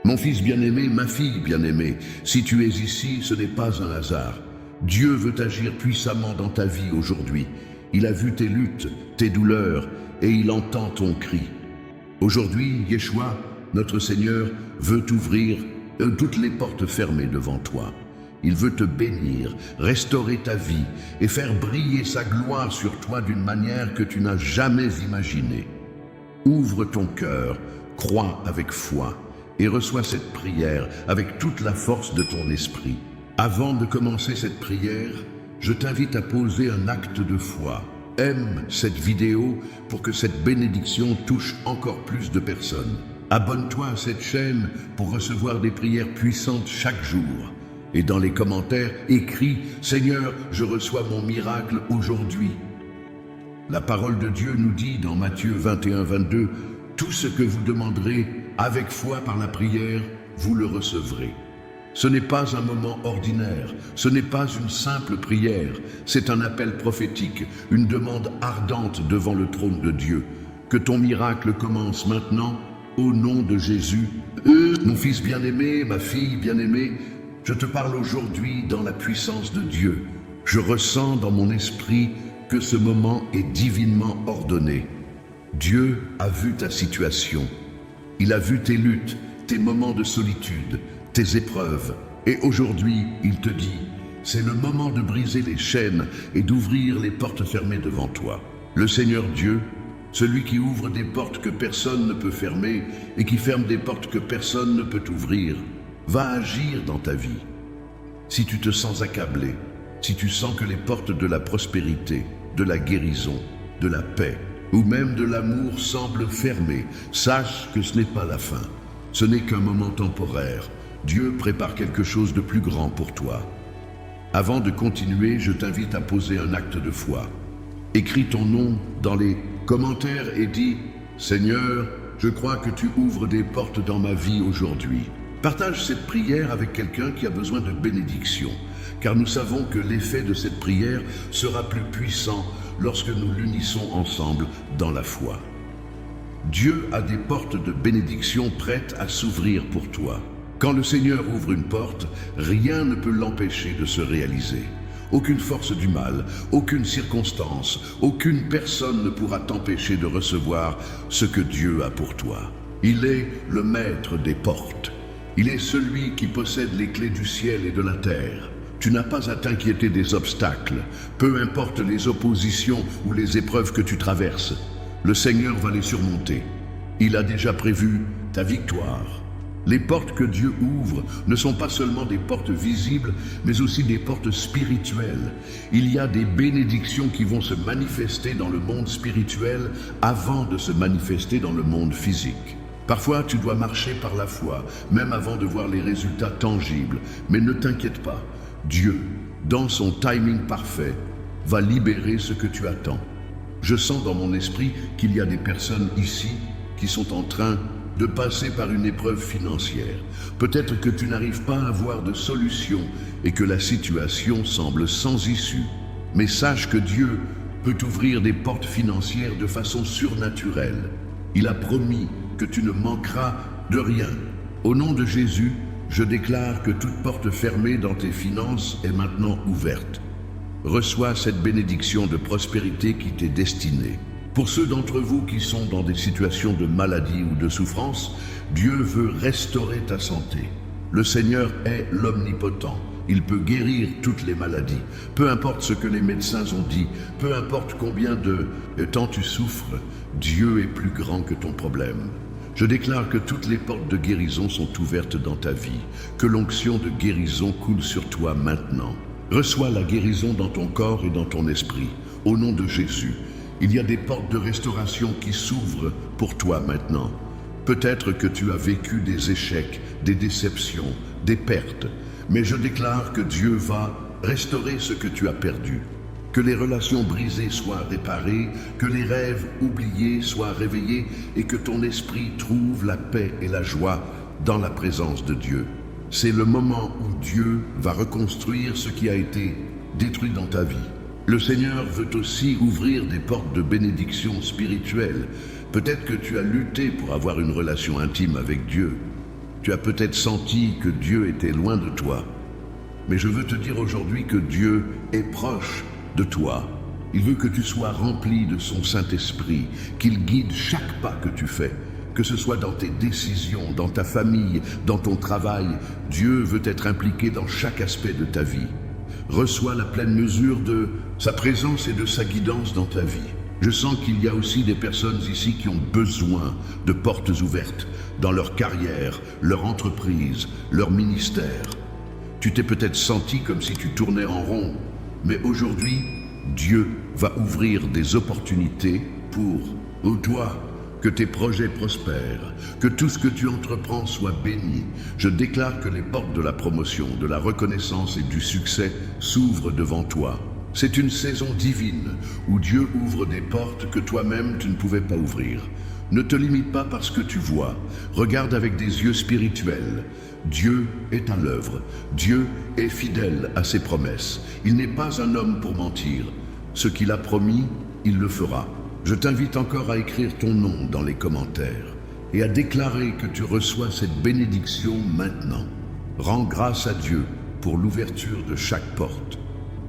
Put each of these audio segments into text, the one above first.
Mon fils bien-aimé, ma fille bien-aimée, si tu es ici, ce n'est pas un hasard. Dieu veut agir puissamment dans ta vie aujourd'hui. Il a vu tes luttes, tes douleurs, et il entend ton cri. Aujourd'hui, Yeshua, notre Seigneur, veut t'ouvrir toutes les portes fermées devant toi. Il veut te bénir, restaurer ta vie et faire briller sa gloire sur toi d'une manière que tu n'as jamais imaginée. Ouvre ton cœur, crois avec foi et reçois cette prière avec toute la force de ton esprit. Avant de commencer cette prière, je t'invite à poser un acte de foi. Aime cette vidéo pour que cette bénédiction touche encore plus de personnes. Abonne-toi à cette chaîne pour recevoir des prières puissantes chaque jour. Et dans les commentaires, écris « Seigneur, je reçois mon miracle aujourd'hui ». La parole de Dieu nous dit dans Matthieu 21-22 « Tout ce que vous demanderez avec foi par la prière, vous le recevrez ». Ce n'est pas un moment ordinaire, ce n'est pas une simple prière, c'est un appel prophétique, une demande ardente devant le trône de Dieu. Que ton miracle commence maintenant, au nom de Jésus. Mon fils bien-aimé, ma fille bien-aimée, je te parle aujourd'hui dans la puissance de Dieu. Je ressens dans mon esprit que ce moment est divinement ordonné. Dieu a vu ta situation. Il a vu tes luttes, tes moments de solitude, tes épreuves. Et aujourd'hui, il te dit, c'est le moment de briser les chaînes et d'ouvrir les portes fermées devant toi. Le Seigneur Dieu, celui qui ouvre des portes que personne ne peut fermer et qui ferme des portes que personne ne peut ouvrir, va agir dans ta vie. Si tu te sens accablé, si tu sens que les portes de la prospérité, de la guérison, de la paix ou même de l'amour semblent fermées, sache que ce n'est pas la fin. Ce n'est qu'un moment temporaire. Dieu prépare quelque chose de plus grand pour toi. Avant de continuer, je t'invite à poser un acte de foi. Écris ton nom dans les commentaires et dis « Seigneur, je crois que tu ouvres des portes dans ma vie aujourd'hui ». Partage cette prière avec quelqu'un qui a besoin de bénédiction, car nous savons que l'effet de cette prière sera plus puissant lorsque nous l'unissons ensemble dans la foi. Dieu a des portes de bénédiction prêtes à s'ouvrir pour toi. Quand le Seigneur ouvre une porte, rien ne peut l'empêcher de se réaliser. Aucune force du mal, aucune circonstance, aucune personne ne pourra t'empêcher de recevoir ce que Dieu a pour toi. Il est le maître des portes. Il est celui qui possède les clés du ciel et de la terre. Tu n'as pas à t'inquiéter des obstacles, peu importe les oppositions ou les épreuves que tu traverses. Le Seigneur va les surmonter. Il a déjà prévu ta victoire. Les portes que Dieu ouvre ne sont pas seulement des portes visibles, mais aussi des portes spirituelles. Il y a des bénédictions qui vont se manifester dans le monde spirituel avant de se manifester dans le monde physique. Parfois, tu dois marcher par la foi, même avant de voir les résultats tangibles. Mais ne t'inquiète pas, Dieu, dans son timing parfait, va libérer ce que tu attends. Je sens dans mon esprit qu'il y a des personnes ici qui sont en train de passer par une épreuve financière. Peut-être que tu n'arrives pas à avoir de solution et que la situation semble sans issue. Mais sache que Dieu peut t'ouvrir des portes financières de façon surnaturelle. Il a promis que tu ne manqueras de rien. Au nom de Jésus, je déclare que toute porte fermée dans tes finances est maintenant ouverte. Reçois cette bénédiction de prospérité qui t'est destinée. Pour ceux d'entre vous qui sont dans des situations de maladie ou de souffrance, Dieu veut restaurer ta santé. Le Seigneur est l'omnipotent. Il peut guérir toutes les maladies. Peu importe ce que les médecins ont dit, peu importe combien de temps tu souffres, Dieu est plus grand que ton problème. Je déclare que toutes les portes de guérison sont ouvertes dans ta vie, que l'onction de guérison coule sur toi maintenant. Reçois la guérison dans ton corps et dans ton esprit. Au nom de Jésus, il y a des portes de restauration qui s'ouvrent pour toi maintenant. Peut-être que tu as vécu des échecs, des déceptions, des pertes, mais je déclare que Dieu va restaurer ce que tu as perdu. Que les relations brisées soient réparées, que les rêves oubliés soient réveillés et que ton esprit trouve la paix et la joie dans la présence de Dieu. C'est le moment où Dieu va reconstruire ce qui a été détruit dans ta vie. Le Seigneur veut aussi ouvrir des portes de bénédiction spirituelle. Peut-être que tu as lutté pour avoir une relation intime avec Dieu. Tu as peut-être senti que Dieu était loin de toi. Mais je veux te dire aujourd'hui que Dieu est proche de toi. Il veut que tu sois rempli de son Saint-Esprit, qu'il guide chaque pas que tu fais, que ce soit dans tes décisions, dans ta famille, dans ton travail. Dieu veut être impliqué dans chaque aspect de ta vie. Reçois la pleine mesure de sa présence et de sa guidance dans ta vie. Je sens qu'il y a aussi des personnes ici qui ont besoin de portes ouvertes dans leur carrière, leur entreprise, leur ministère. Tu t'es peut-être senti comme si tu tournais en rond, mais aujourd'hui, Dieu va ouvrir des opportunités pour toi, que tes projets prospèrent, que tout ce que tu entreprends soit béni. Je déclare que les portes de la promotion, de la reconnaissance et du succès s'ouvrent devant toi. C'est une saison divine où Dieu ouvre des portes que toi-même tu ne pouvais pas ouvrir. Ne te limite pas par ce que tu vois. Regarde avec des yeux spirituels. Dieu est à l'œuvre. Dieu est fidèle à ses promesses. Il n'est pas un homme pour mentir. Ce qu'il a promis, il le fera. Je t'invite encore à écrire ton nom dans les commentaires et à déclarer que tu reçois cette bénédiction maintenant. Rends grâce à Dieu pour l'ouverture de chaque porte.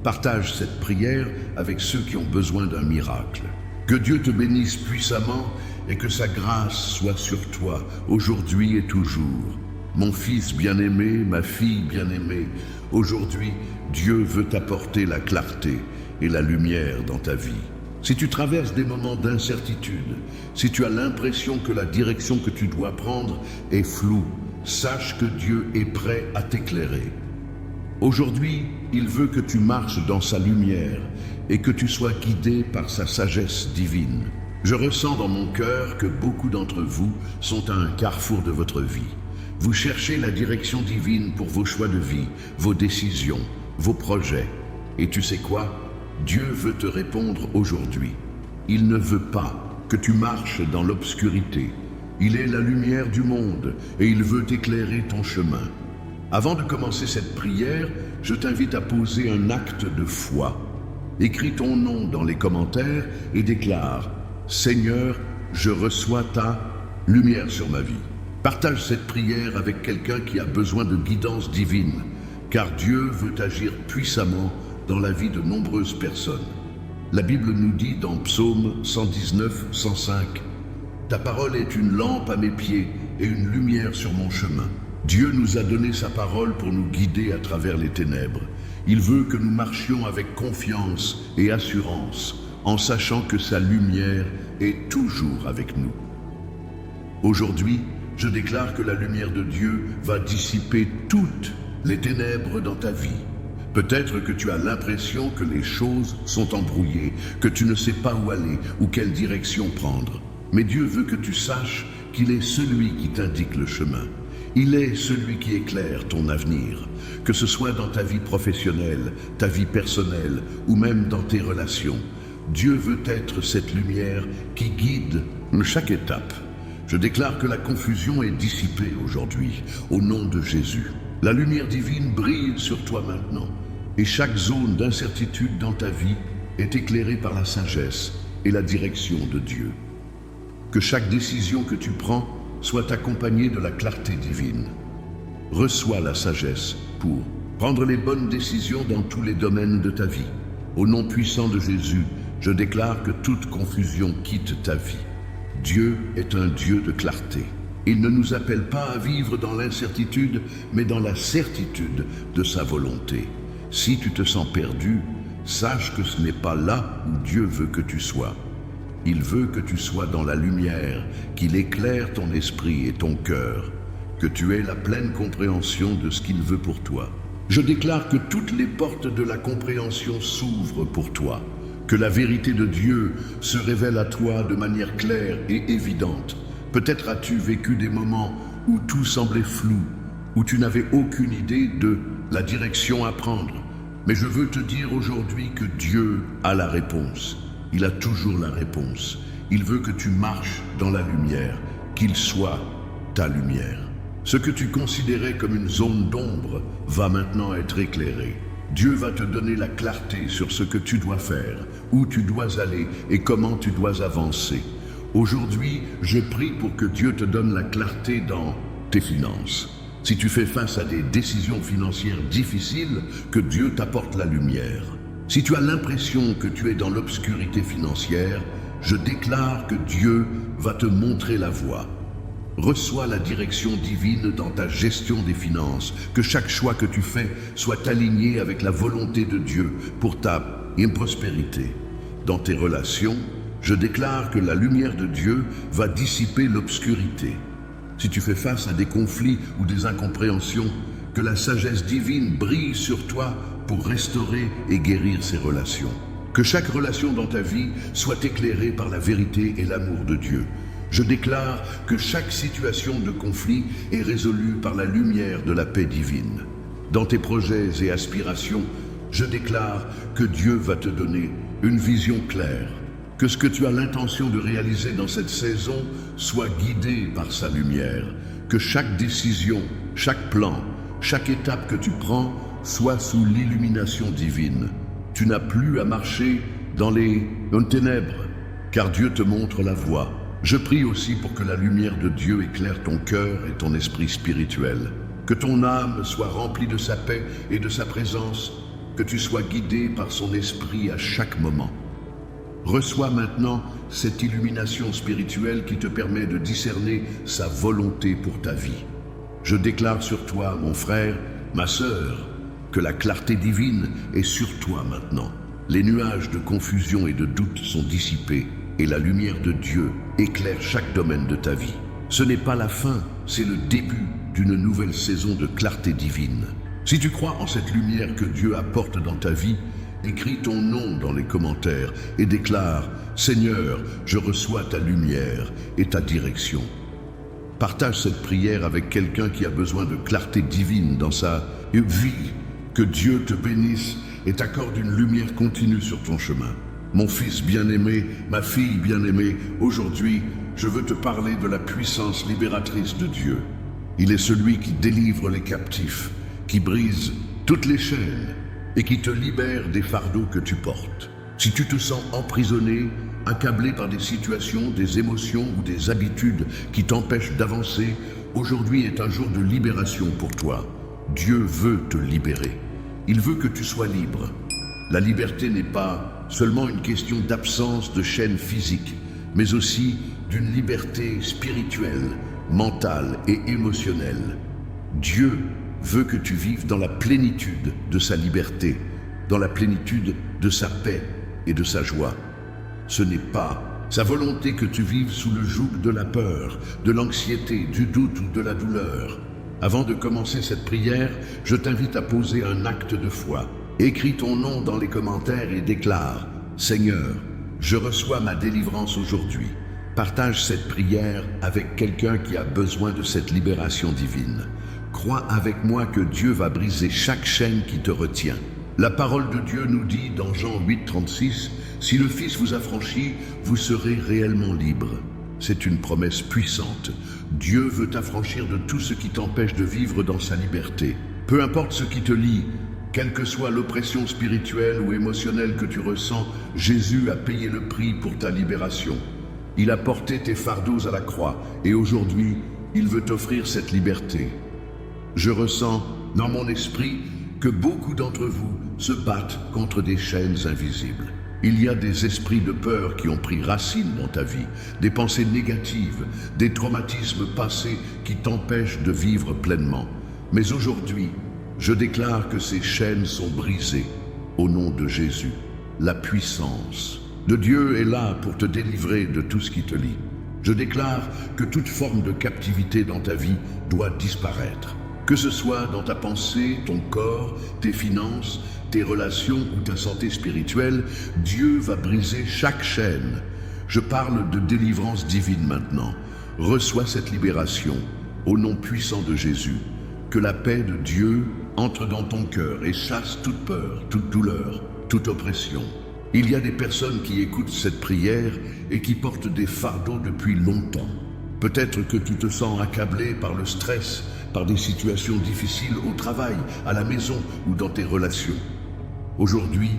Partage cette prière avec ceux qui ont besoin d'un miracle. Que Dieu te bénisse puissamment et que sa grâce soit sur toi, aujourd'hui et toujours. Mon fils bien-aimé, ma fille bien-aimée, aujourd'hui, Dieu veut t'apporter la clarté et la lumière dans ta vie. Si tu traverses des moments d'incertitude, si tu as l'impression que la direction que tu dois prendre est floue, sache que Dieu est prêt à t'éclairer. Aujourd'hui, il veut que tu marches dans sa lumière et que tu sois guidé par sa sagesse divine. Je ressens dans mon cœur que beaucoup d'entre vous sont à un carrefour de votre vie. Vous cherchez la direction divine pour vos choix de vie, vos décisions, vos projets. Et tu sais quoi? Dieu veut te répondre aujourd'hui. Il ne veut pas que tu marches dans l'obscurité. Il est la lumière du monde et il veut éclairer ton chemin. Avant de commencer cette prière, je t'invite à poser un acte de foi. Écris ton nom dans les commentaires et déclare « Seigneur, je reçois ta lumière sur ma vie ». Partage cette prière avec quelqu'un qui a besoin de guidance divine, car Dieu veut agir puissamment dans la vie de nombreuses personnes. La Bible nous dit dans Psaume 119, 105, « Ta parole est une lampe à mes pieds et une lumière sur mon chemin. » Dieu nous a donné sa parole pour nous guider à travers les ténèbres. Il veut que nous marchions avec confiance et assurance, en sachant que sa lumière est toujours avec nous. Aujourd'hui, je déclare que la lumière de Dieu va dissiper toutes les ténèbres dans ta vie. Peut-être que tu as l'impression que les choses sont embrouillées, que tu ne sais pas où aller ou quelle direction prendre. Mais Dieu veut que tu saches qu'il est celui qui t'indique le chemin. Il est celui qui éclaire ton avenir, que ce soit dans ta vie professionnelle, ta vie personnelle ou même dans tes relations. Dieu veut être cette lumière qui guide chaque étape. Je déclare que la confusion est dissipée aujourd'hui, au nom de Jésus. La lumière divine brille sur toi maintenant, et chaque zone d'incertitude dans ta vie est éclairée par la sagesse et la direction de Dieu. Que chaque décision que tu prends soit accompagnée de la clarté divine. Reçois la sagesse pour prendre les bonnes décisions dans tous les domaines de ta vie. Au nom puissant de Jésus, je déclare que toute confusion quitte ta vie. Dieu est un Dieu de clarté. Il ne nous appelle pas à vivre dans l'incertitude, mais dans la certitude de sa volonté. Si tu te sens perdu, sache que ce n'est pas là où Dieu veut que tu sois. Il veut que tu sois dans la lumière, qu'il éclaire ton esprit et ton cœur, que tu aies la pleine compréhension de ce qu'il veut pour toi. Je déclare que toutes les portes de la compréhension s'ouvrent pour toi, que la vérité de Dieu se révèle à toi de manière claire et évidente. Peut-être as-tu vécu des moments où tout semblait flou, où tu n'avais aucune idée de la direction à prendre. Mais je veux te dire aujourd'hui que Dieu a la réponse. Il a toujours la réponse. Il veut que tu marches dans la lumière, qu'il soit ta lumière. Ce que tu considérais comme une zone d'ombre va maintenant être éclairé. Dieu va te donner la clarté sur ce que tu dois faire, où tu dois aller et comment tu dois avancer. Aujourd'hui, je prie pour que Dieu te donne la clarté dans tes finances. Si tu fais face à des décisions financières difficiles, que Dieu t'apporte la lumière. Si tu as l'impression que tu es dans l'obscurité financière, je déclare que Dieu va te montrer la voie. Reçois la direction divine dans ta gestion des finances, que chaque choix que tu fais soit aligné avec la volonté de Dieu pour ta prospérité. Dans tes relations, je déclare que la lumière de Dieu va dissiper l'obscurité. Si tu fais face à des conflits ou des incompréhensions, que la sagesse divine brille sur toi pour restaurer et guérir ces relations. Que chaque relation dans ta vie soit éclairée par la vérité et l'amour de Dieu. Je déclare que chaque situation de conflit est résolue par la lumière de la paix divine. Dans tes projets et aspirations, je déclare que Dieu va te donner une vision claire. Que ce que tu as l'intention de réaliser dans cette saison soit guidé par sa lumière. Que chaque décision, chaque plan, chaque étape que tu prends soit sous l'illumination divine. Tu n'as plus à marcher dans les ténèbres, car Dieu te montre la voie. Je prie aussi pour que la lumière de Dieu éclaire ton cœur et ton esprit spirituel. Que ton âme soit remplie de sa paix et de sa présence. Que tu sois guidé par son esprit à chaque moment. Reçois maintenant cette illumination spirituelle qui te permet de discerner sa volonté pour ta vie. Je déclare sur toi, mon frère, ma sœur, que la clarté divine est sur toi maintenant. Les nuages de confusion et de doute sont dissipés et la lumière de Dieu éclaire chaque domaine de ta vie. Ce n'est pas la fin, c'est le début d'une nouvelle saison de clarté divine. Si tu crois en cette lumière que Dieu apporte dans ta vie, écris ton nom dans les commentaires et déclare « Seigneur, je reçois ta lumière et ta direction ». Partage cette prière avec quelqu'un qui a besoin de clarté divine dans sa vie. Que Dieu te bénisse et t'accorde une lumière continue sur ton chemin. Mon fils bien-aimé, ma fille bien-aimée, aujourd'hui, je veux te parler de la puissance libératrice de Dieu. Il est celui qui délivre les captifs, qui brise toutes les chaînes et qui te libère des fardeaux que tu portes. Si tu te sens emprisonné, accablé par des situations, des émotions ou des habitudes qui t'empêchent d'avancer, aujourd'hui est un jour de libération pour toi. Dieu veut te libérer. Il veut que tu sois libre. La liberté n'est pas seulement une question d'absence de chaînes physiques, mais aussi d'une liberté spirituelle, mentale et émotionnelle. Dieu veut que tu vives dans la plénitude de sa liberté, dans la plénitude de sa paix et de sa joie. Ce n'est pas sa volonté que tu vives sous le joug de la peur, de l'anxiété, du doute ou de la douleur. Avant de commencer cette prière, je t'invite à poser un acte de foi. Écris ton nom dans les commentaires et déclare « Seigneur, je reçois ma délivrance aujourd'hui ». Partage cette prière avec quelqu'un qui a besoin de cette libération divine. Crois avec moi que Dieu va briser chaque chaîne qui te retient. La parole de Dieu nous dit dans Jean 8,36 « Si le Fils vous affranchit, vous serez réellement libre ». C'est une promesse puissante. Dieu veut t'affranchir de tout ce qui t'empêche de vivre dans sa liberté. Peu importe ce qui te lie, quelle que soit l'oppression spirituelle ou émotionnelle que tu ressens, Jésus a payé le prix pour ta libération. Il a porté tes fardeaux à la croix et aujourd'hui, il veut t'offrir cette liberté. Je ressens dans mon esprit que beaucoup d'entre vous se battent contre des chaînes invisibles. Il y a des esprits de peur qui ont pris racine dans ta vie, des pensées négatives, des traumatismes passés qui t'empêchent de vivre pleinement. Mais aujourd'hui, je déclare que ces chaînes sont brisées au nom de Jésus. La puissance de Dieu est là pour te délivrer de tout ce qui te lie. Je déclare que toute forme de captivité dans ta vie doit disparaître. Que ce soit dans ta pensée, ton corps, tes finances, tes relations ou ta santé spirituelle, Dieu va briser chaque chaîne. Je parle de délivrance divine maintenant. Reçois cette libération au nom puissant de Jésus. Que la paix de Dieu entre dans ton cœur et chasse toute peur, toute douleur, toute oppression. Il y a des personnes qui écoutent cette prière et qui portent des fardeaux depuis longtemps. Peut-être que tu te sens accablé par le stress, par des situations difficiles au travail, à la maison ou dans tes relations. Aujourd'hui,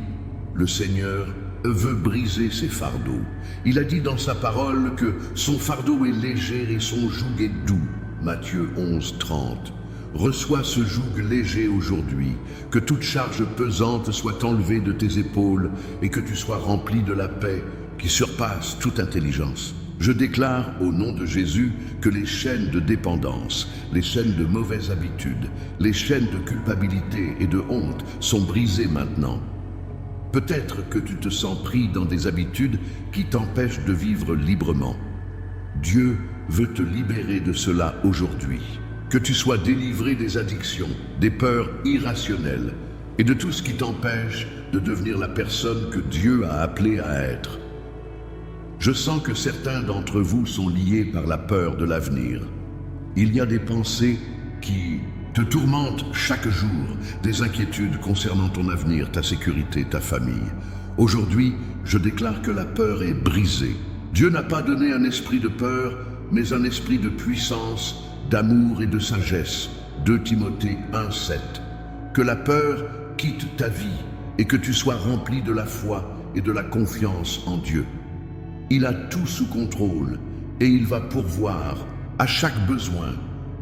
le Seigneur veut briser ces fardeaux. Il a dit dans sa parole que son fardeau est léger et son joug est doux. Matthieu 11, 30. Reçois ce joug léger aujourd'hui, que toute charge pesante soit enlevée de tes épaules et que tu sois rempli de la paix qui surpasse toute intelligence. Je déclare au nom de Jésus que les chaînes de dépendance, les chaînes de mauvaises habitudes, les chaînes de culpabilité et de honte sont brisées maintenant. Peut-être que tu te sens pris dans des habitudes qui t'empêchent de vivre librement. Dieu veut te libérer de cela aujourd'hui. Que tu sois délivré des addictions, des peurs irrationnelles et de tout ce qui t'empêche de devenir la personne que Dieu a appelée à être. Je sens que certains d'entre vous sont liés par la peur de l'avenir. Il y a des pensées qui te tourmentent chaque jour, des inquiétudes concernant ton avenir, ta sécurité, ta famille. Aujourd'hui, je déclare que la peur est brisée. Dieu n'a pas donné un esprit de peur, mais un esprit de puissance, d'amour et de sagesse. 2 Timothée 1,7. Que la peur quitte ta vie et que tu sois rempli de la foi et de la confiance en Dieu. Il a tout sous contrôle et il va pourvoir à chaque besoin.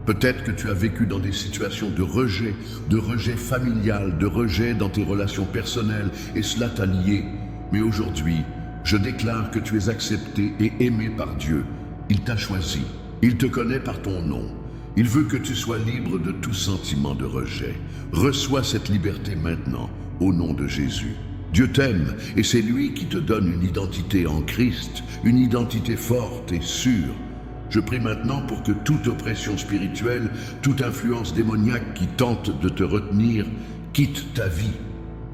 Peut-être que tu as vécu dans des situations de rejet familial, de rejet dans tes relations personnelles et cela t'a lié. Mais aujourd'hui, je déclare que tu es accepté et aimé par Dieu. Il t'a choisi. Il te connaît par ton nom. Il veut que tu sois libre de tout sentiment de rejet. Reçois cette liberté maintenant, au nom de Jésus. Dieu t'aime et c'est lui qui te donne une identité en Christ, une identité forte et sûre. Je prie maintenant pour que toute oppression spirituelle, toute influence démoniaque qui tente de te retenir, quitte ta vie.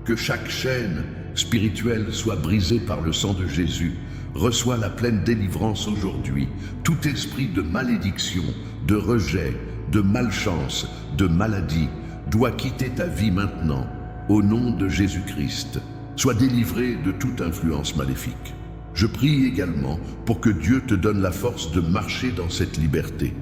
Que chaque chaîne spirituelle soit brisée par le sang de Jésus. Reçois la pleine délivrance aujourd'hui. Tout esprit de malédiction, de rejet, de malchance, de maladie doit quitter ta vie maintenant, au nom de Jésus-Christ. Sois délivré de toute influence maléfique. Je prie également pour que Dieu te donne la force de marcher dans cette liberté.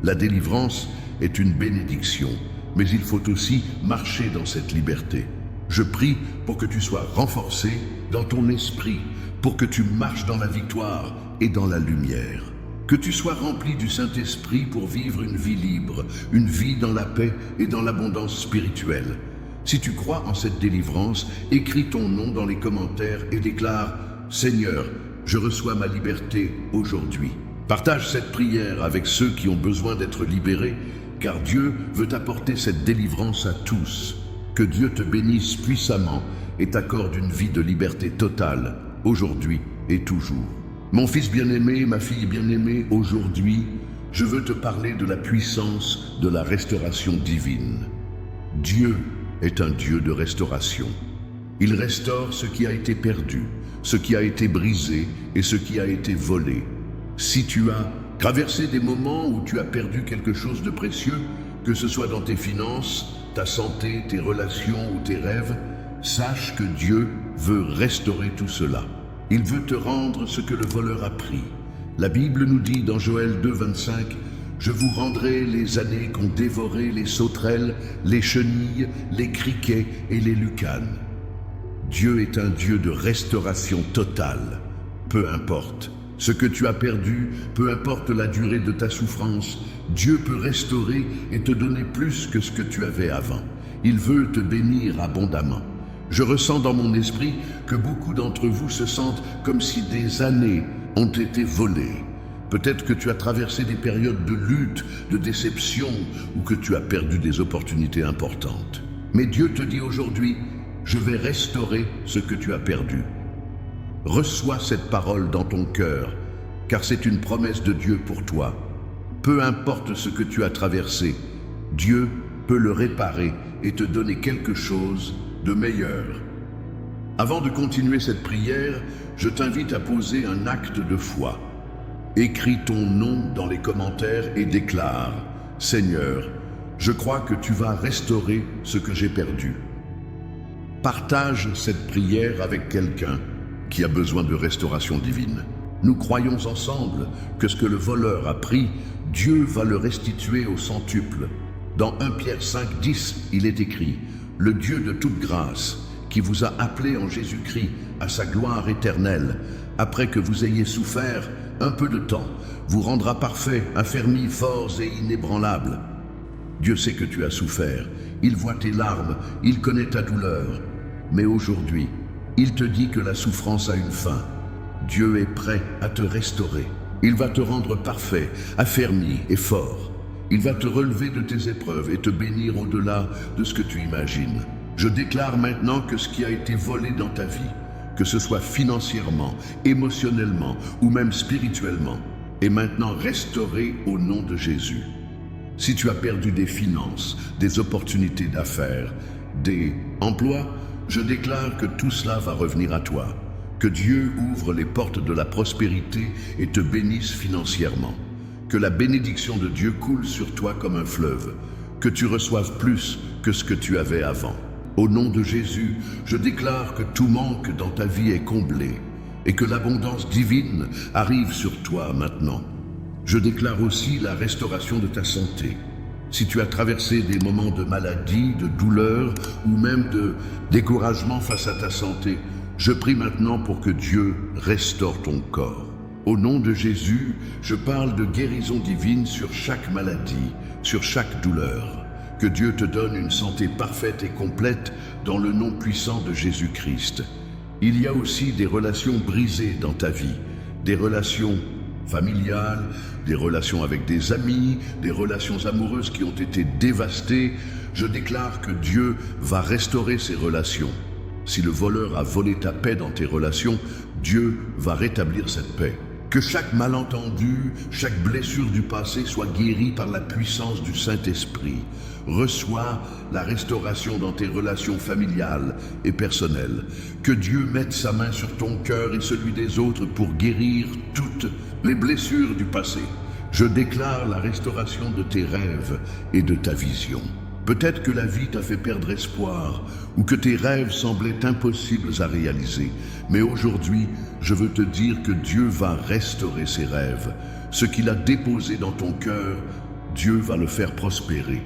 La délivrance est une bénédiction, mais il faut aussi marcher dans cette liberté. Je prie pour que tu sois renforcé dans ton esprit, pour que tu marches dans la victoire et dans la lumière. Que tu sois rempli du Saint-Esprit pour vivre une vie libre, une vie dans la paix et dans l'abondance spirituelle. Si tu crois en cette délivrance, écris ton nom dans les commentaires et déclare « Seigneur, je reçois ma liberté aujourd'hui ». Partage cette prière avec ceux qui ont besoin d'être libérés, car Dieu veut apporter cette délivrance à tous. Que Dieu te bénisse puissamment et t'accorde une vie de liberté totale, aujourd'hui et toujours. Mon fils bien-aimé, ma fille bien-aimée, aujourd'hui, je veux te parler de la puissance de la restauration divine. Dieu est un Dieu de restauration. Il restaure ce qui a été perdu, ce qui a été brisé et ce qui a été volé. Si tu as traversé des moments où tu as perdu quelque chose de précieux, que ce soit dans tes finances, ta santé, tes relations ou tes rêves, sache que Dieu veut restaurer tout cela. Il veut te rendre ce que le voleur a pris. La Bible nous dit dans Joël 2,25 « Je vous rendrai les années qu'ont dévoré les sauterelles, les chenilles, les criquets et les lucanes. » Dieu est un Dieu de restauration totale. Peu importe ce que tu as perdu, peu importe la durée de ta souffrance, Dieu peut restaurer et te donner plus que ce que tu avais avant. Il veut te bénir abondamment. Je ressens dans mon esprit que beaucoup d'entre vous se sentent comme si des années ont été volées. Peut-être que tu as traversé des périodes de lutte, de déception ou que tu as perdu des opportunités importantes. Mais Dieu te dit aujourd'hui, je vais restaurer ce que tu as perdu. Reçois cette parole dans ton cœur, car c'est une promesse de Dieu pour toi. Peu importe ce que tu as traversé, Dieu peut le réparer et te donner quelque chose de meilleur. Avant de continuer cette prière, je t'invite à poser un acte de foi. Écris ton nom dans les commentaires et déclare « Seigneur, je crois que tu vas restaurer ce que j'ai perdu. » Partage cette prière avec quelqu'un qui a besoin de restauration divine. Nous croyons ensemble que ce que le voleur a pris, Dieu va le restituer au centuple. Dans 1 Pierre 5,10, il est écrit « Le Dieu de toute grâce, qui vous a appelé en Jésus-Christ à sa gloire éternelle, après que vous ayez souffert un peu de temps, vous rendra parfait, affermis, forts et inébranlables. Dieu sait que tu as souffert, il voit tes larmes, il connaît ta douleur. Mais aujourd'hui, il te dit que la souffrance a une fin. Dieu est prêt à te restaurer. Il va te rendre parfait, affermi et fort. Il va te relever de tes épreuves et te bénir au-delà de ce que tu imagines. Je déclare maintenant que ce qui a été volé dans ta vie, que ce soit financièrement, émotionnellement ou même spirituellement, est maintenant restauré au nom de Jésus. Si tu as perdu des finances, des opportunités d'affaires, des emplois, je déclare que tout cela va revenir à toi. Que Dieu ouvre les portes de la prospérité et te bénisse financièrement. Que la bénédiction de Dieu coule sur toi comme un fleuve. Que tu reçoives plus que ce que tu avais avant. Au nom de Jésus, je déclare que tout manque dans ta vie est comblé et que l'abondance divine arrive sur toi maintenant. Je déclare aussi la restauration de ta santé. Si tu as traversé des moments de maladie, de douleur ou même de découragement face à ta santé, je prie maintenant pour que Dieu restaure ton corps. Au nom de Jésus, je parle de guérison divine sur chaque maladie, sur chaque douleur. Que Dieu te donne une santé parfaite et complète dans le nom puissant de Jésus-Christ. Il y a aussi des relations brisées dans ta vie, des relations familiales, des relations avec des amis, des relations amoureuses qui ont été dévastées. Je déclare que Dieu va restaurer ces relations. Si le voleur a volé ta paix dans tes relations, Dieu va rétablir cette paix. Que chaque malentendu, chaque blessure du passé soit guérie par la puissance du Saint-Esprit. Reçois la restauration dans tes relations familiales et personnelles. Que Dieu mette sa main sur ton cœur et celui des autres pour guérir toutes les blessures du passé. Je déclare la restauration de tes rêves et de ta vision. Peut-être que la vie t'a fait perdre espoir ou que tes rêves semblaient impossibles à réaliser. Mais aujourd'hui, je veux te dire que Dieu va restaurer ces rêves. Ce qu'il a déposé dans ton cœur, Dieu va le faire prospérer.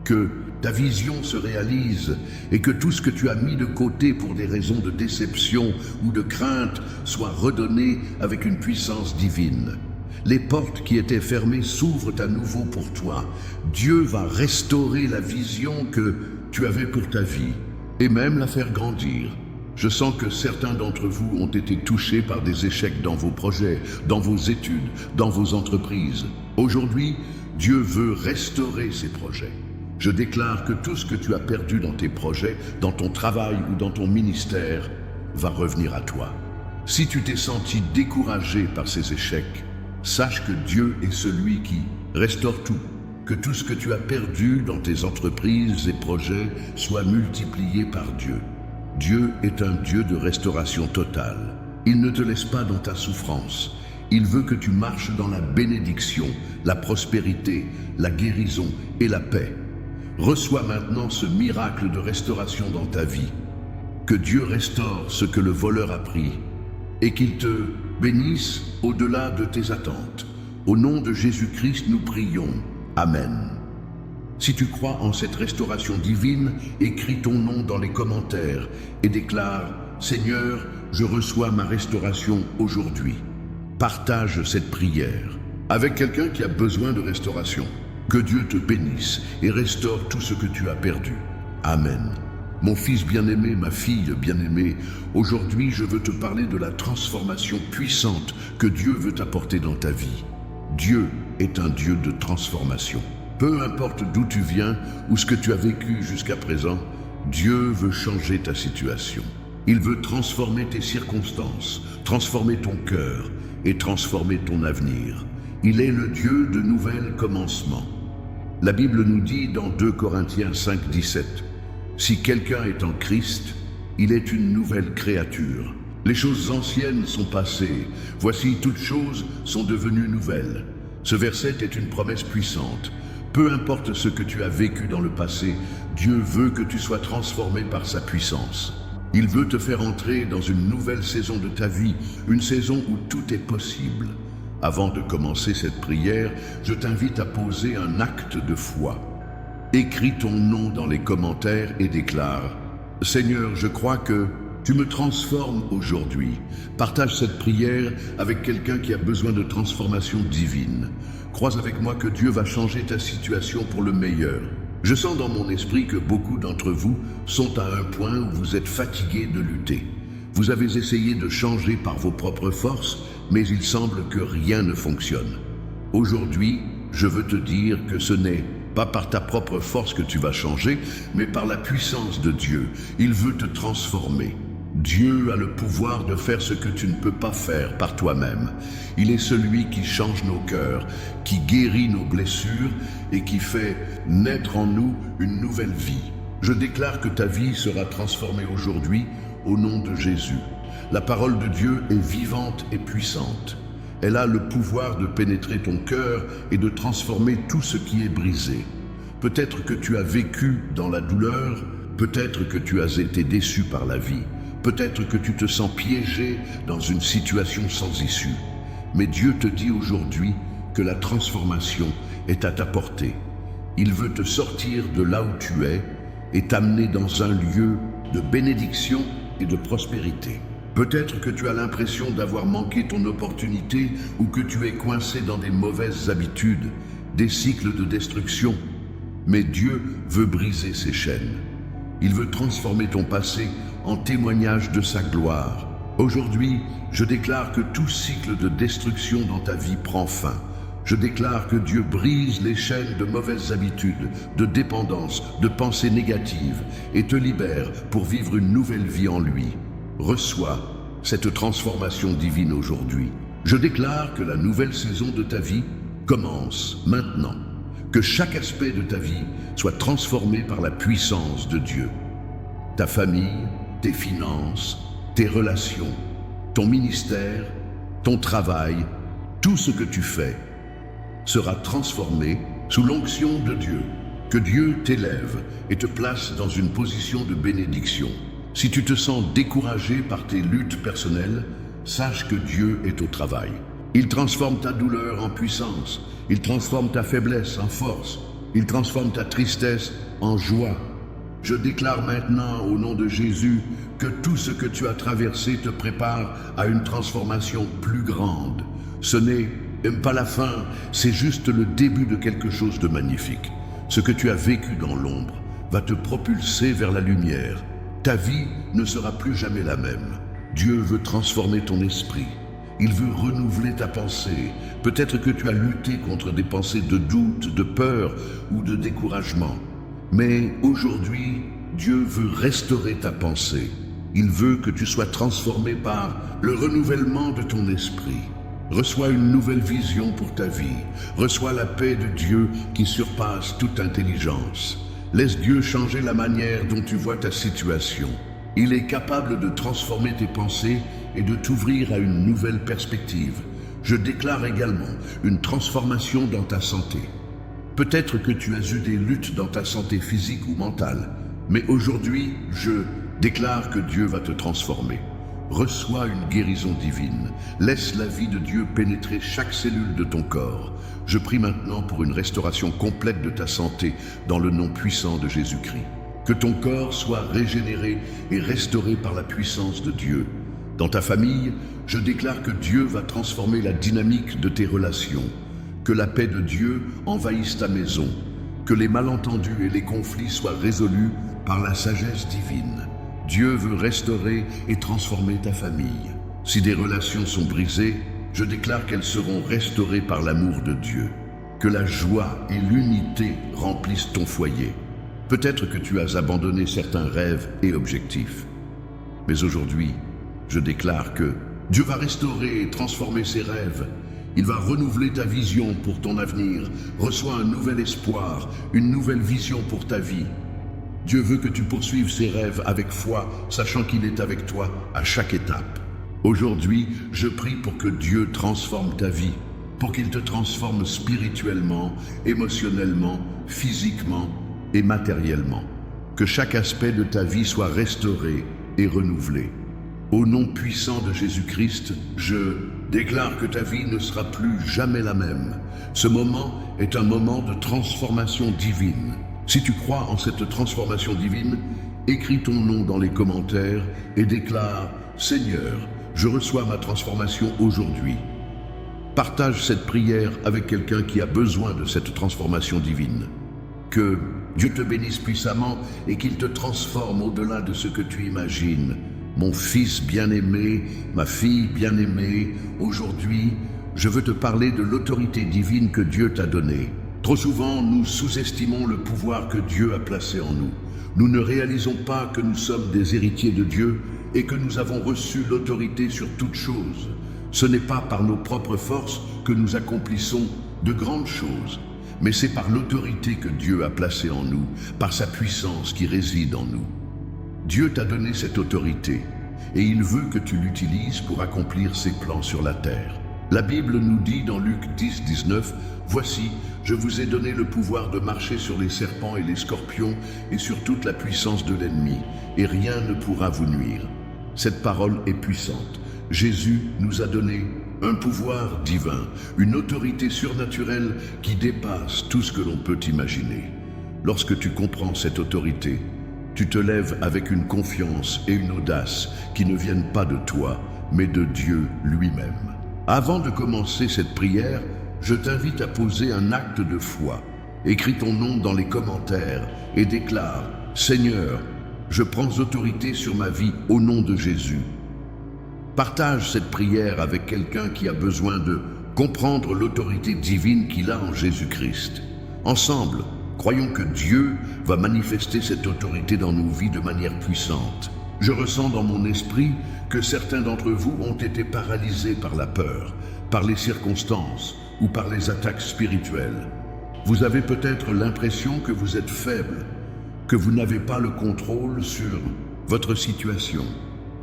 Que ta vision se réalise et que tout ce que tu as mis de côté pour des raisons de déception ou de crainte soit redonné avec une puissance divine. Les portes qui étaient fermées s'ouvrent à nouveau pour toi. Dieu va restaurer la vision que tu avais pour ta vie et même la faire grandir. Je sens que certains d'entre vous ont été touchés par des échecs dans vos projets, dans vos études, dans vos entreprises. Aujourd'hui, Dieu veut restaurer ces projets. Je déclare que tout ce que tu as perdu dans tes projets, dans ton travail ou dans ton ministère, va revenir à toi. Si tu t'es senti découragé par ces échecs, sache que Dieu est celui qui restaure tout, que tout ce que tu as perdu dans tes entreprises et projets soit multiplié par Dieu. Dieu est un Dieu de restauration totale. Il ne te laisse pas dans ta souffrance. Il veut que tu marches dans la bénédiction, la prospérité, la guérison et la paix. Reçois maintenant ce miracle de restauration dans ta vie. Que Dieu restaure ce que le voleur a pris et qu'il te bénisse au-delà de tes attentes. Au nom de Jésus-Christ, nous prions. Amen. Si tu crois en cette restauration divine, écris ton nom dans les commentaires et déclare « Seigneur, je reçois ma restauration aujourd'hui ». Partage cette prière avec quelqu'un qui a besoin de restauration. Que Dieu te bénisse et restaure tout ce que tu as perdu. Amen. Mon fils bien-aimé, ma fille bien-aimée, aujourd'hui je veux te parler de la transformation puissante que Dieu veut apporter dans ta vie. Dieu est un Dieu de transformation. Peu importe d'où tu viens ou ce que tu as vécu jusqu'à présent, Dieu veut changer ta situation. Il veut transformer tes circonstances, transformer ton cœur et transformer ton avenir. Il est le Dieu de nouvelles commencements. La Bible nous dit dans 2 Corinthiens 5, 17, « Si quelqu'un est en Christ, il est une nouvelle créature. Les choses anciennes sont passées, voici toutes choses sont devenues nouvelles. » Ce verset est une promesse puissante. Peu importe ce que tu as vécu dans le passé, Dieu veut que tu sois transformé par sa puissance. Il veut te faire entrer dans une nouvelle saison de ta vie, une saison où tout est possible. Avant de commencer cette prière, je t'invite à poser un acte de foi. Écris ton nom dans les commentaires et déclare « Seigneur, je crois que Tu me transformes aujourd'hui. Partage cette prière avec quelqu'un qui a besoin de transformation divine. Crois avec moi que Dieu va changer ta situation pour le meilleur. Je sens dans mon esprit que beaucoup d'entre vous sont à un point où vous êtes fatigués de lutter. Vous avez essayé de changer par vos propres forces, mais il semble que rien ne fonctionne. Aujourd'hui, je veux te dire que ce n'est pas par ta propre force que tu vas changer, mais par la puissance de Dieu. Il veut te transformer. Dieu a le pouvoir de faire ce que tu ne peux pas faire par toi-même. Il est celui qui change nos cœurs, qui guérit nos blessures et qui fait naître en nous une nouvelle vie. Je déclare que ta vie sera transformée aujourd'hui au nom de Jésus. La parole de Dieu est vivante et puissante. Elle a le pouvoir de pénétrer ton cœur et de transformer tout ce qui est brisé. Peut-être que tu as vécu dans la douleur, peut-être que tu as été déçu par la vie. Peut-être que tu te sens piégé dans une situation sans issue. Mais Dieu te dit aujourd'hui que la transformation est à ta portée. Il veut te sortir de là où tu es et t'amener dans un lieu de bénédiction et de prospérité. Peut-être que tu as l'impression d'avoir manqué ton opportunité ou que tu es coincé dans des mauvaises habitudes, des cycles de destruction. Mais Dieu veut briser ces chaînes. Il veut transformer ton passé en témoignage de sa gloire. Aujourd'hui, je déclare que tout cycle de destruction dans ta vie prend fin. Je déclare que Dieu brise les chaînes de mauvaises habitudes, de dépendance, de pensées négatives et te libère pour vivre une nouvelle vie en lui. Reçois cette transformation divine aujourd'hui. Je déclare que la nouvelle saison de ta vie commence maintenant. Que chaque aspect de ta vie soit transformé par la puissance de Dieu. Ta famille, tes finances, tes relations, ton ministère, ton travail, tout ce que tu fais sera transformé sous l'onction de Dieu. Que Dieu t'élève et te place dans une position de bénédiction. Si tu te sens découragé par tes luttes personnelles, sache que Dieu est au travail. Il transforme ta douleur en puissance. Il transforme ta faiblesse en force. Il transforme ta tristesse en joie. Je déclare maintenant au nom de Jésus que tout ce que tu as traversé te prépare à une transformation plus grande. Ce n'est même pas la fin, c'est juste le début de quelque chose de magnifique. Ce que tu as vécu dans l'ombre va te propulser vers la lumière. Ta vie ne sera plus jamais la même. Dieu veut transformer ton esprit. Il veut renouveler ta pensée. Peut-être que tu as lutté contre des pensées de doute, de peur ou de découragement. Mais aujourd'hui, Dieu veut restaurer ta pensée. Il veut que tu sois transformé par le renouvellement de ton esprit. Reçois une nouvelle vision pour ta vie. Reçois la paix de Dieu qui surpasse toute intelligence. Laisse Dieu changer la manière dont tu vois ta situation. Il est capable de transformer tes pensées et de t'ouvrir à une nouvelle perspective. Je déclare également une transformation dans ta santé. Peut-être que tu as eu des luttes dans ta santé physique ou mentale, mais aujourd'hui, je déclare que Dieu va te transformer. Reçois une guérison divine. Laisse la vie de Dieu pénétrer chaque cellule de ton corps. Je prie maintenant pour une restauration complète de ta santé dans le nom puissant de Jésus-Christ. Que ton corps soit régénéré et restauré par la puissance de Dieu. Dans ta famille, je déclare que Dieu va transformer la dynamique de tes relations. Que la paix de Dieu envahisse ta maison. Que les malentendus et les conflits soient résolus par la sagesse divine. Dieu veut restaurer et transformer ta famille. Si des relations sont brisées, je déclare qu'elles seront restaurées par l'amour de Dieu. Que la joie et l'unité remplissent ton foyer. Peut-être que tu as abandonné certains rêves et objectifs. Mais aujourd'hui, je déclare que Dieu va restaurer et transformer ses rêves. Il va renouveler ta vision pour ton avenir. Reçois un nouvel espoir, une nouvelle vision pour ta vie. Dieu veut que tu poursuives ses rêves avec foi, sachant qu'il est avec toi à chaque étape. Aujourd'hui, je prie pour que Dieu transforme ta vie, pour qu'il te transforme spirituellement, émotionnellement, physiquement et matériellement. Que chaque aspect de ta vie soit restauré et renouvelé. Au nom puissant de Jésus-Christ, je déclare que ta vie ne sera plus jamais la même. Ce moment est un moment de transformation divine. Si tu crois en cette transformation divine, écris ton nom dans les commentaires et déclare « Seigneur, je reçois ma transformation aujourd'hui ». Partage cette prière avec quelqu'un qui a besoin de cette transformation divine. Que Dieu te bénisse puissamment et qu'il te transforme au-delà de ce que tu imagines. Mon fils bien-aimé, ma fille bien-aimée, aujourd'hui, je veux te parler de l'autorité divine que Dieu t'a donnée. Trop souvent, nous sous-estimons le pouvoir que Dieu a placé en nous. Nous ne réalisons pas que nous sommes des héritiers de Dieu et que nous avons reçu l'autorité sur toutes choses. Ce n'est pas par nos propres forces que nous accomplissons de grandes choses, mais c'est par l'autorité que Dieu a placée en nous, par sa puissance qui réside en nous. Dieu t'a donné cette autorité et il veut que tu l'utilises pour accomplir ses plans sur la terre. La Bible nous dit dans Luc 10, 19, « Voici, je vous ai donné le pouvoir de marcher sur les serpents et les scorpions et sur toute la puissance de l'ennemi, et rien ne pourra vous nuire. » Cette parole est puissante. Jésus nous a donné un pouvoir divin, une autorité surnaturelle qui dépasse tout ce que l'on peut imaginer. Lorsque tu comprends cette autorité, tu te lèves avec une confiance et une audace qui ne viennent pas de toi, mais de Dieu lui-même. Avant de commencer cette prière, je t'invite à poser un acte de foi. Écris ton nom dans les commentaires et déclare « Seigneur, je prends autorité sur ma vie au nom de Jésus ». Partage cette prière avec quelqu'un qui a besoin de comprendre l'autorité divine qu'il a en Jésus-Christ. Ensemble, croyons que Dieu va manifester cette autorité dans nos vies de manière puissante. Je ressens dans mon esprit que certains d'entre vous ont été paralysés par la peur, par les circonstances ou par les attaques spirituelles. Vous avez peut-être l'impression que vous êtes faible, que vous n'avez pas le contrôle sur votre situation.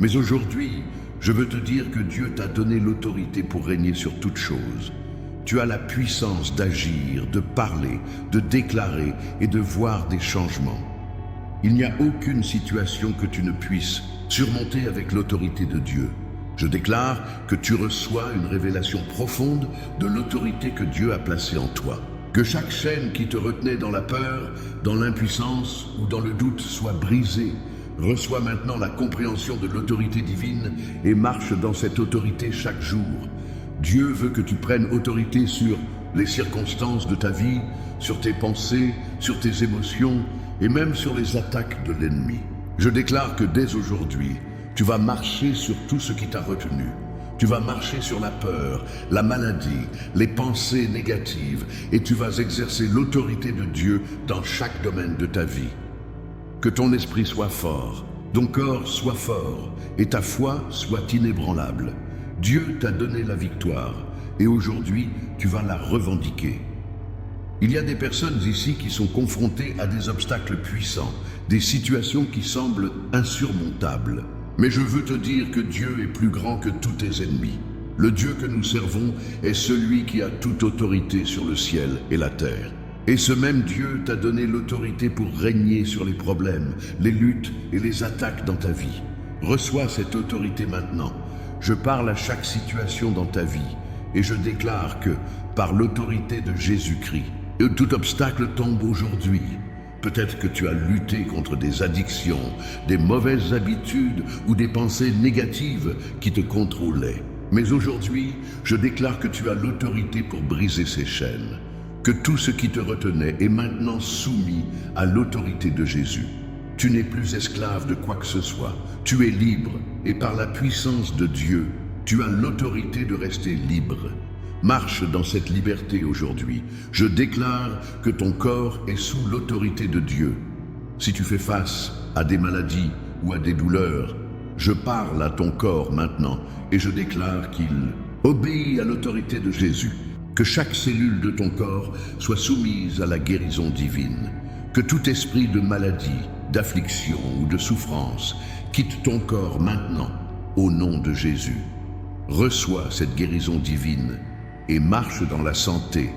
Mais aujourd'hui, je veux te dire que Dieu t'a donné l'autorité pour régner sur toutes choses. Tu as la puissance d'agir, de parler, de déclarer et de voir des changements. Il n'y a aucune situation que tu ne puisses surmonter avec l'autorité de Dieu. Je déclare que tu reçois une révélation profonde de l'autorité que Dieu a placée en toi. Que chaque chaîne qui te retenait dans la peur, dans l'impuissance ou dans le doute soit brisée. Reçois maintenant la compréhension de l'autorité divine et marche dans cette autorité chaque jour. Dieu veut que tu prennes autorité sur les circonstances de ta vie, sur tes pensées, sur tes émotions et même sur les attaques de l'ennemi. Je déclare que dès aujourd'hui, tu vas marcher sur tout ce qui t'a retenu. Tu vas marcher sur la peur, la maladie, les pensées négatives et tu vas exercer l'autorité de Dieu dans chaque domaine de ta vie. Que ton esprit soit fort, ton corps soit fort et ta foi soit inébranlable. Dieu t'a donné la victoire et aujourd'hui, tu vas la revendiquer. Il y a des personnes ici qui sont confrontées à des obstacles puissants, des situations qui semblent insurmontables. Mais je veux te dire que Dieu est plus grand que tous tes ennemis. Le Dieu que nous servons est celui qui a toute autorité sur le ciel et la terre. Et ce même Dieu t'a donné l'autorité pour régner sur les problèmes, les luttes et les attaques dans ta vie. Reçois cette autorité maintenant. Je parle à chaque situation dans ta vie et je déclare que, par l'autorité de Jésus-Christ, tout obstacle tombe aujourd'hui. Peut-être que tu as lutté contre des addictions, des mauvaises habitudes ou des pensées négatives qui te contrôlaient. Mais aujourd'hui, je déclare que tu as l'autorité pour briser ces chaînes. Que tout ce qui te retenait est maintenant soumis à l'autorité de Jésus. Tu n'es plus esclave de quoi que ce soit. Tu es libre et par la puissance de Dieu, tu as l'autorité de rester libre. Marche dans cette liberté aujourd'hui. Je déclare que ton corps est sous l'autorité de Dieu. Si tu fais face à des maladies ou à des douleurs, je parle à ton corps maintenant et je déclare qu'il obéit à l'autorité de Jésus. Que chaque cellule de ton corps soit soumise à la guérison divine. Que tout esprit de maladie, d'affliction ou de souffrance quitte ton corps maintenant au nom de Jésus. Reçois cette guérison divine et marche dans la santé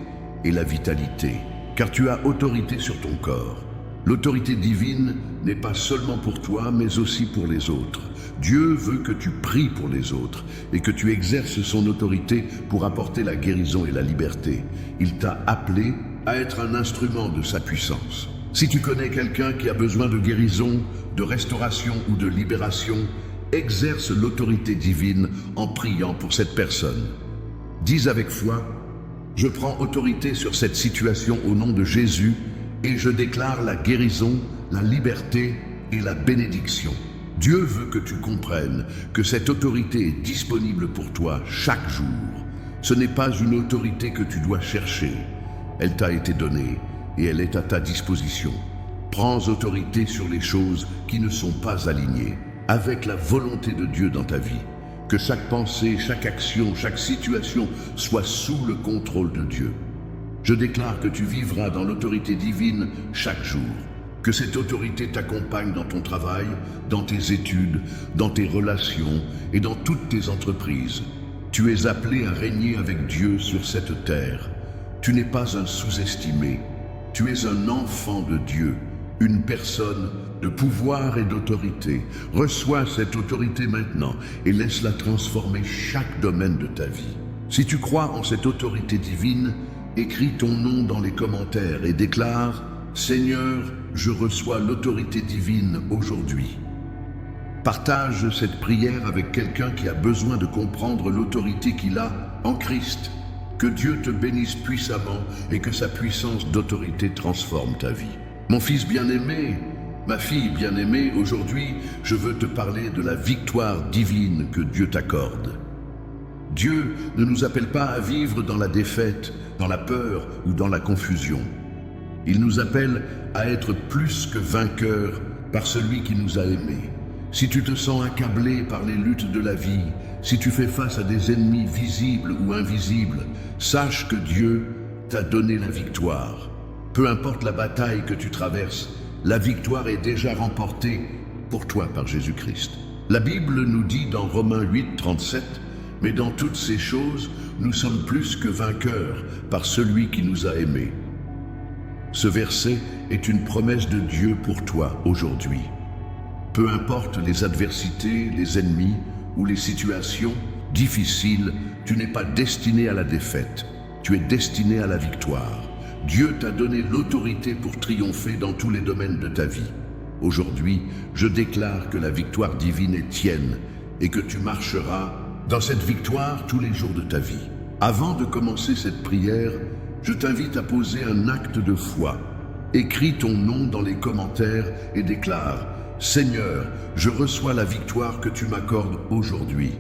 et la vitalité, car tu as autorité sur ton corps. L'autorité divine n'est pas seulement pour toi, mais aussi pour les autres. Dieu veut que tu pries pour les autres et que tu exerces son autorité pour apporter la guérison et la liberté. Il t'a appelé à être un instrument de sa puissance. Si tu connais quelqu'un qui a besoin de guérison, de restauration ou de libération, exerce l'autorité divine en priant pour cette personne. Dis avec foi, je prends autorité sur cette situation au nom de Jésus et je déclare la guérison, la liberté et la bénédiction. Dieu veut que tu comprennes que cette autorité est disponible pour toi chaque jour. Ce n'est pas une autorité que tu dois chercher. Elle t'a été donnée et elle est à ta disposition. Prends autorité sur les choses qui ne sont pas alignées avec la volonté de Dieu dans ta vie. Que chaque pensée, chaque action, chaque situation soit sous le contrôle de Dieu. Je déclare que tu vivras dans l'autorité divine chaque jour. Que cette autorité t'accompagne dans ton travail, dans tes études, dans tes relations et dans toutes tes entreprises. Tu es appelé à régner avec Dieu sur cette terre. Tu n'es pas un sous-estimé. Tu es un enfant de Dieu, une personne de pouvoir et d'autorité. Reçois cette autorité maintenant et laisse-la transformer chaque domaine de ta vie. Si tu crois en cette autorité divine, écris ton nom dans les commentaires et déclare « Seigneur, je reçois l'autorité divine aujourd'hui ». Partage cette prière avec quelqu'un qui a besoin de comprendre l'autorité qu'il a en Christ. Que Dieu te bénisse puissamment et que sa puissance d'autorité transforme ta vie. Mon fils bien-aimé, ma fille bien-aimée, aujourd'hui, je veux te parler de la victoire divine que Dieu t'accorde. Dieu ne nous appelle pas à vivre dans la défaite, dans la peur ou dans la confusion. Il nous appelle à être plus que vainqueurs par celui qui nous a aimés. Si tu te sens accablé par les luttes de la vie, si tu fais face à des ennemis visibles ou invisibles, sache que Dieu t'a donné la victoire. Peu importe la bataille que tu traverses, la victoire est déjà remportée pour toi par Jésus-Christ. La Bible nous dit dans Romains 8, 37, « Mais dans toutes ces choses, nous sommes plus que vainqueurs par celui qui nous a aimés. » Ce verset est une promesse de Dieu pour toi aujourd'hui. Peu importe les adversités, les ennemis ou les situations difficiles, tu n'es pas destiné à la défaite, tu es destiné à la victoire. Dieu t'a donné l'autorité pour triompher dans tous les domaines de ta vie. Aujourd'hui, je déclare que la victoire divine est tienne et que tu marcheras dans cette victoire tous les jours de ta vie. Avant de commencer cette prière, je t'invite à poser un acte de foi. Écris ton nom dans les commentaires et déclare « Seigneur, je reçois la victoire que tu m'accordes aujourd'hui ».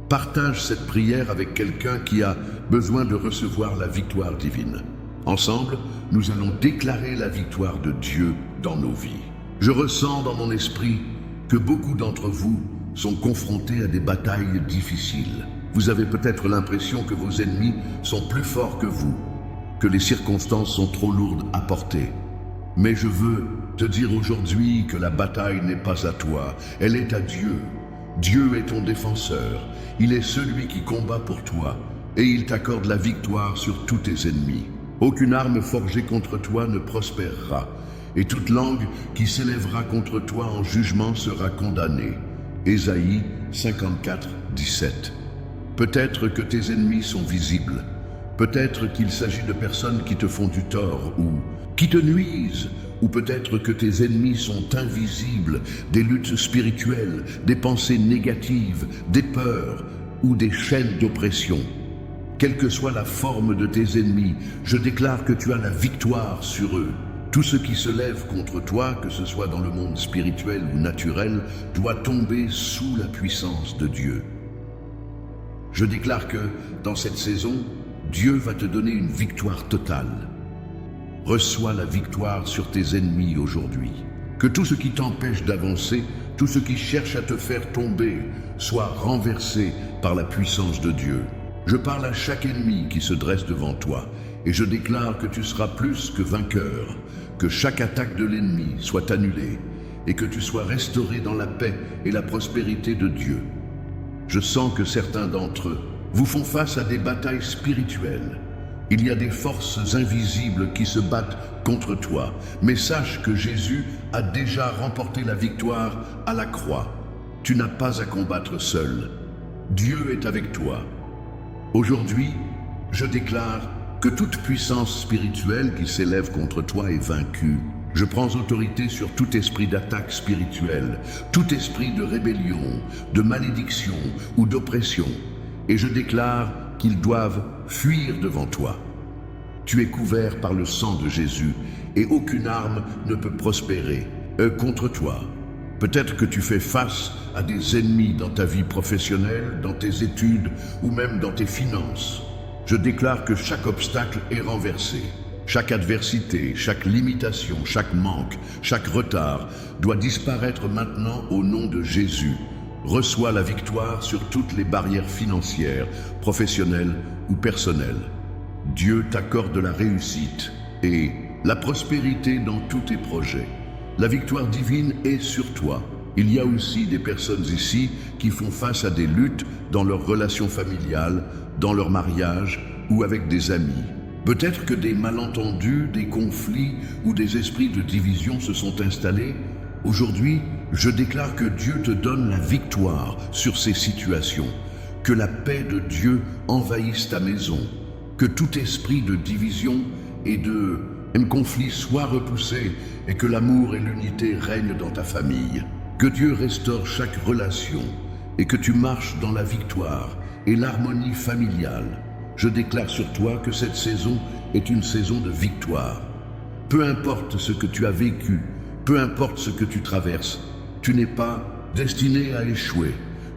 Partage cette prière avec quelqu'un qui a besoin de recevoir la victoire divine. Ensemble, nous allons déclarer la victoire de Dieu dans nos vies. Je ressens dans mon esprit que beaucoup d'entre vous sont confrontés à des batailles difficiles. Vous avez peut-être l'impression que vos ennemis sont plus forts que vous, que les circonstances sont trop lourdes à porter. Mais je veux te dire aujourd'hui que la bataille n'est pas à toi, elle est à Dieu. Dieu est ton défenseur, il est celui qui combat pour toi et il t'accorde la victoire sur tous tes ennemis. Aucune arme forgée contre toi ne prospérera et toute langue qui s'élèvera contre toi en jugement sera condamnée. Ésaïe 54, 17. Peut-être que tes ennemis sont visibles, peut-être qu'il s'agit de personnes qui te font du tort ou qui te nuisent, ou peut-être que tes ennemis sont invisibles, des luttes spirituelles, des pensées négatives, des peurs ou des chaînes d'oppression. Quelle que soit la forme de tes ennemis, je déclare que tu as la victoire sur eux. Tout ce qui se lève contre toi, que ce soit dans le monde spirituel ou naturel, doit tomber sous la puissance de Dieu. Je déclare que, dans cette saison, Dieu va te donner une victoire totale. Reçois la victoire sur tes ennemis aujourd'hui. Que tout ce qui t'empêche d'avancer, tout ce qui cherche à te faire tomber, soit renversé par la puissance de Dieu. Je parle à chaque ennemi qui se dresse devant toi et je déclare que tu seras plus que vainqueur, que chaque attaque de l'ennemi soit annulée et que tu sois restauré dans la paix et la prospérité de Dieu. Je sens que certains d'entre eux vous font face à des batailles spirituelles. Il y a des forces invisibles qui se battent contre toi, mais sache que Jésus a déjà remporté la victoire à la croix. Tu n'as pas à combattre seul. Dieu est avec toi. Aujourd'hui, je déclare que toute puissance spirituelle qui s'élève contre toi est vaincue. Je prends autorité sur tout esprit d'attaque spirituelle, tout esprit de rébellion, de malédiction ou d'oppression, et je déclare qu'ils doivent fuir devant toi. Tu es couvert par le sang de Jésus, et aucune arme ne peut prospérer contre toi. Peut-être que tu fais face à des ennemis dans ta vie professionnelle, dans tes études ou même dans tes finances. Je déclare que chaque obstacle est renversé. Chaque adversité, chaque limitation, chaque manque, chaque retard doit disparaître maintenant au nom de Jésus. Reçois la victoire sur toutes les barrières financières, professionnelles ou personnelles. Dieu t'accorde la réussite et la prospérité dans tous tes projets. La victoire divine est sur toi. Il y a aussi des personnes ici qui font face à des luttes dans leurs relations familiales, dans leur mariage ou avec des amis. Peut-être que des malentendus, des conflits ou des esprits de division se sont installés. Aujourd'hui, je déclare que Dieu te donne la victoire sur ces situations, que la paix de Dieu envahisse ta maison, que tout esprit de division et de conflit soit repoussé et que l'amour et l'unité règnent dans ta famille. Que Dieu restaure chaque relation et que tu marches dans la victoire et l'harmonie familiale. Je déclare sur toi que cette saison est une saison de victoire. Peu importe ce que tu as vécu, peu importe ce que tu traverses, tu n'es pas destiné à échouer.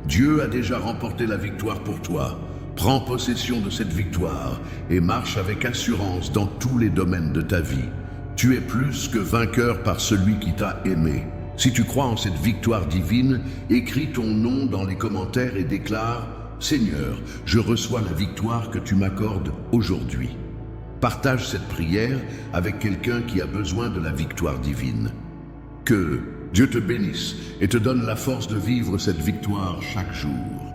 Dieu a déjà remporté la victoire pour toi. Prends possession de cette victoire et marche avec assurance dans tous les domaines de ta vie. Tu es plus que vainqueur par celui qui t'a aimé. Si tu crois en cette victoire divine, écris ton nom dans les commentaires et déclare « Seigneur, je reçois la victoire que tu m'accordes aujourd'hui ». Partage cette prière avec quelqu'un qui a besoin de la victoire divine. Que Dieu te bénisse et te donne la force de vivre cette victoire chaque jour.